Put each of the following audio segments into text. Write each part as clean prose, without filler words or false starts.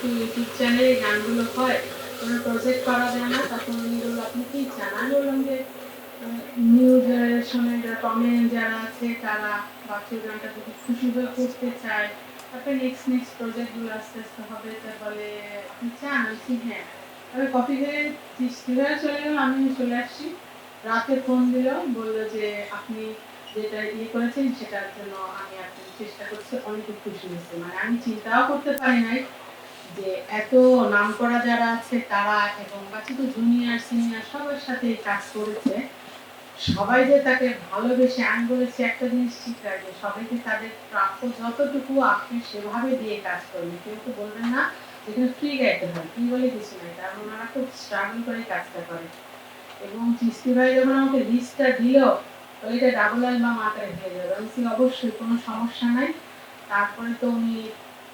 কিন্তু ইউটিউব চ্যানেলে গানগুলো হয়, কোনো প্রজেক্ট করা যায় না। তখন উনি বলল আপনি কি চান? আমি বললাম যে নিউ জেনারেশনের কমেন্ট যারা আছে তারা বাচ্চার গানটা যদি খুশি হয়ে করতে চায়, তারপরে নেক্সট প্রজেক্টগুলো আস্তে আস্তে হবে। তা বলে আপনি চান? আমি বলছি হ্যাঁ। তবে কফি খেয়ে চিস্তিভাইয়া চলে গেল, আমি চলে আসছি। রাতে ফোন দিল, বলল যে আপনি যেটা করেছেন সেটার জন্য আমি আপনি চেষ্টা করছি, অনেক খুশি হয়েছে। মানে আমি চিন্তাও করতে পারি নাই যে এত নামকরা যারা আছে তারা এবং বাকি তো জুনিয়র সিনিয়র সবার সাথে কাজ করেছে, সবাই যে তাকে ভালোবেসে। আমি বলেছি একটা জিনিস ঠিক রাখবে, সবাইকে তাদের প্রাপ্য যতটুকু আপনি সেভাবে দিয়ে কাজ করবেন। কেউ তো বলবেন না যেখানে ফ্রি গাইতে হয়, ফ্রি বলে কিছু নাই, কারণ ওনারা খুব স্ট্রাগল করে কাজটা করে। এবং চিস্তি ভাই যখন আমাকে লিস্টটা দিল, এটা ডাবল অ্যালবাম আকারে হয়ে যাবে, আমি অবশ্যই কোনো সমস্যা নাই। তারপরে তো উনি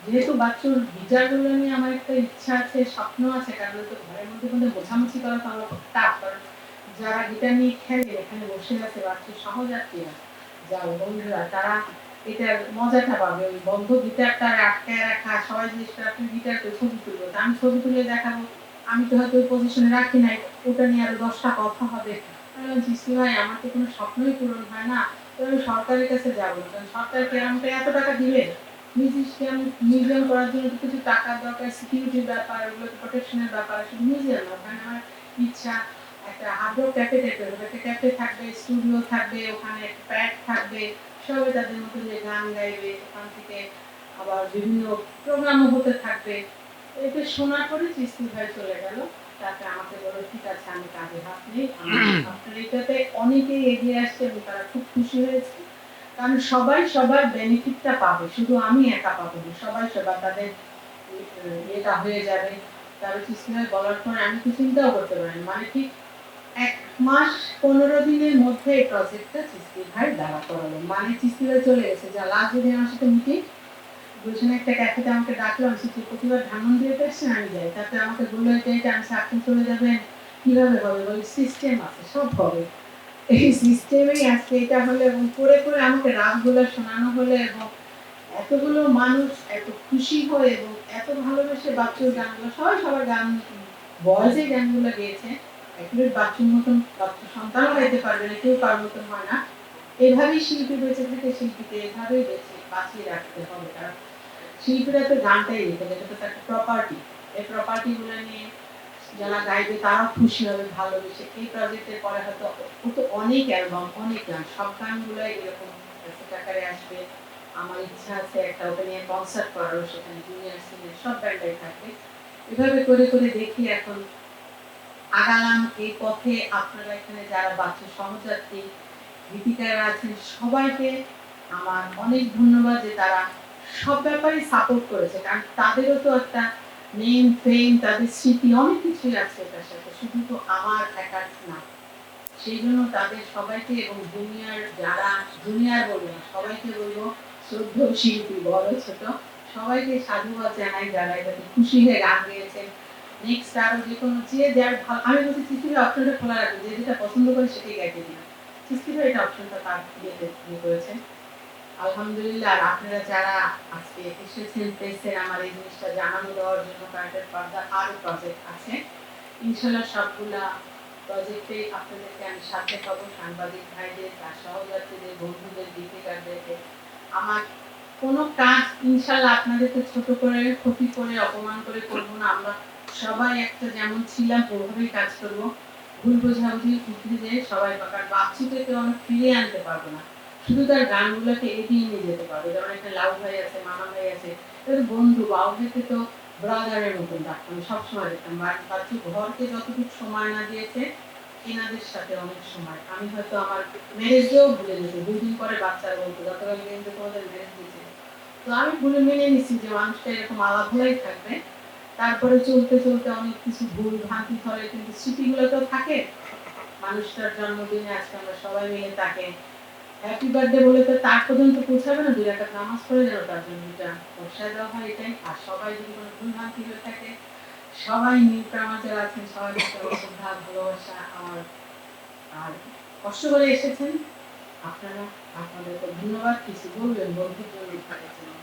যেহেতু বাচ্চুর গিটারগুলো নিয়ে আমার একটা ইচ্ছা আছে, স্বপ্ন আছে, কারণ তো ঘরের মধ্যে মধ্যে মোছামুছি করা তো আমার টাফ, কারণ যারা গিটার নিয়ে খেলে এখানে বসে আছে বাচ্চুর সহযাত্রীরা, যারা বন্ধুরা, তারা এটার মজাটা পাবে। ওই বন্ধ গিটারটা আটকায় রাখা, সবাই জিজ্ঞেস করে আপনি গিটারটা ছবি তুলবো, আমি ছবি তুলে দেখাবো, আমি তো হয়তো ওই পজিশনে রাখি নাই, ওটা নিয়ে আরো 10টা কথা হবে। জিসি ভাই আমার তো কোনো স্বপ্নই পূরণ হয় না, তো আমি সরকারের কাছে যাবো, কারণ সরকারকে আমাকে এত টাকা দিবে, মিউজিশিয়ান মিউজিয়াম করার জন্য তো কিছু টাকার দরকার, সিকিউরিটির ব্যাপার, ওগুলো প্রোটেকশনের ব্যাপার, শুধু মিউজিয়াম না, ওখানে আমার ইচ্ছা একটা আগ্রহ ক্যাফে টাইপের, একটা ক্যাফে থাকবে, স্টুডিও থাকবে, ওখানে একটা প্যাড থাকবে, সবাই তাদের মতো যে গান গাইবে, ওখান থেকে আবার বিভিন্ন প্রোগ্রামও হতে থাকবে। এটা শোনার পরে চিস্তি ভাই চলে গেল। তাতে আমাকে বলল ঠিক আছে আমি কাজে হাত নেই, আপনার এটাতে অনেকেই এগিয়ে আসছে এবং তারা খুব খুশি হয়েছে, কারণ সবাই সবার বেনিফিটটা পাবে, শুধু আমি একা পাবো না, সবাই সবার তাদের এটা হয়ে যাবে। তারপরে চিস্তি ভাই বলার পরে আমি তো চিন্তাও করতে পারিনি, মানে ঠিক 1 মাস 15 দিনের মধ্যে এই প্রজেক্টটা চিস্তি ভাই দাঁড়া করালো। মানে চিস্তি ভাই চলে গেছে, যা লাস্ট দিনে আমার সাথে মিটিং, গুলশানে একটা ক্যাফেতে আমাকে ডাকলো, আমি বলছি প্রতিবার ধানমন্ডিতে এসছেন, আমি যাই। তারপরে আমাকে বললো এটা আমি আপনি চলে যাবেন, কিভাবে হবে? বলি সিস্টেম আছে, সব হবে। এই সিস্টেমেই আজকে এটা হলো, এবং করে করে আমাকে রাতগুলো শোনানো হলো, এবং এতগুলো মানুষ এত খুশি হয়ে এবং এত ভালোবেসে বাচ্চুর গানগুলো, সবাই সবার গান ভয়েসে গানগুলো গেয়েছে। অ্যাকুরেট বাচ্চুর মতন বাচ্চু সন্তানও গাইতে পারবে না, কেউ কার মতন হয় না। এভাবেই শিল্পী বেঁচে থাকে, শিল্পীকে এভাবেই বাঁচিয়ে রাখতে হবে, কারণ শিল্পীরা তো গানটাই লিখে, এটা তো একটা প্রপার্টি। এই প্রপার্টিগুলো নিয়ে যারা গাইবে তারা খুশি হবে ভালোবেসে। এই প্রজেক্টের পরে হয়তো ও তো অনেক অ্যালবাম, অনেক গান, সব গানগুলোই এরকম ক্যাসেট আকারে আসবে। আমার ইচ্ছা আছে একটা ওপেনিং কনসার্ট করারও, সেখানে জুনিয়র সিনিয়র সব ব্যান্ডাই থাকবে। এভাবে করে করে দেখি এখন আগালাম এই পথে। আপনারা এখানে যারা বাচ্চা সহযাত্রী গীতিকাররা আছেন, সবাইকে আমার অনেক ধন্যবাদ যে তারা সব ব্যাপারে সাপোর্ট করেছে, কারণ তাদেরও তো একটা নেম ফেম, তাদের স্মৃতি অনেক কিছুই আছে এটার সাথে, শুধু তো আমার একার না। সেই জন্য তাদের সবাইকে, এবং জুনিয়র যারা, জুনিয়র বলবো না, সবাইকে বলবো, শ্রদ্ধেয় শিল্পী বড় ছোট সবাইকে সাধুবাদ জানাই যারা এটাতে খুশি হয়ে গান গেয়েছেন। নেক্সট আরো যে কোনো যে যার ভালো, আমি বলছি চিস্তির অপশনটা খোলা রাখবে, যে যেটা পছন্দ করে সেটাই গাইতে দিন। চিস্তিরা এটা অপশনটা তার ইয়ে করেছে। আলহামদুলিল্লাহ। আর আপনারা যারা আজকে এসেছেন প্রেসের আমার এই জিনিসটা জানানো দেওয়ার জন্য, কার্ডের পর্দা আরো প্রজেক্ট আছে ইনশাল্লাহ, সবগুলা প্রজেক্টে আপনাদেরকে আমি সাথে পাবো, সাংবাদিক ভাইদের, তার সহযাত্রীদের, বন্ধুদের, গীতিকারদেরকে। আমার কোনো কাজ ইনশাল্লাহ আপনাদেরকে ছোট করে, ক্ষতি করে, অপমান করে করবো না। আমরা সবাই একটা যেমন ছিলাম ওভাবেই কাজ করবো। ভুল বোঝাবুঝি উঠে যে সবাই, কারণ বাচ্চুকে কেউ আমরা ফিরিয়ে আনতে পারবো না, শুধু তার গানগুলোকে এগিয়ে নিয়ে যেতে পারবে। যেমন একটা লাউ ভাই আছে, মামা ভাই আছে, এটা বন্ধু। বাউ ভাইকে তো ব্রাদারের মতন ডাকতাম, সবসময় দেখতাম। বাচ্চু ঘরকে যতটুকু সময় না দিয়েছে, এনাদের সাথে অনেক সময় আমি হয়তো আমার ম্যারেজেও ভুলে যেতে, 2 দিন পরে বাচ্চারা বলতো গতকাল কিন্তু তোমাদের ম্যারেজ দিয়েছে। তো আমি ভুলে মেনে নিচ্ছি যে মানুষটা এরকম আলাদাই থাকবে। তারপরে চলতে চলতে অনেক কিছু ভুল ভ্রান্তি ধরে, কিন্তু স্মৃতিগুলো তো থাকে। মানুষটার জন্মদিনে আজকে আমরা সবাই মিলে তাকে হ্যাপি বার্থডে বলে তো তার পর্যন্ত পৌঁছাবে না, 2 রাকাত নামাজ পড়ে যেন তার জন্য এটা পৌঁছায় দেওয়া হয়, এটাই। আর সবাই যদি কোনো ভুল ভ্রান্তি হয়ে থাকে, সবাই নিউপ্রামা যারা আছেন সবাই শ্রদ্ধা ভালোবাসা আমার। আর কষ্ট করে এসেছেন আপনারা, আপনাদেরকে ধন্যবাদ। কিছু বলবেন বন্ধুর জন্য থাকার জন্য?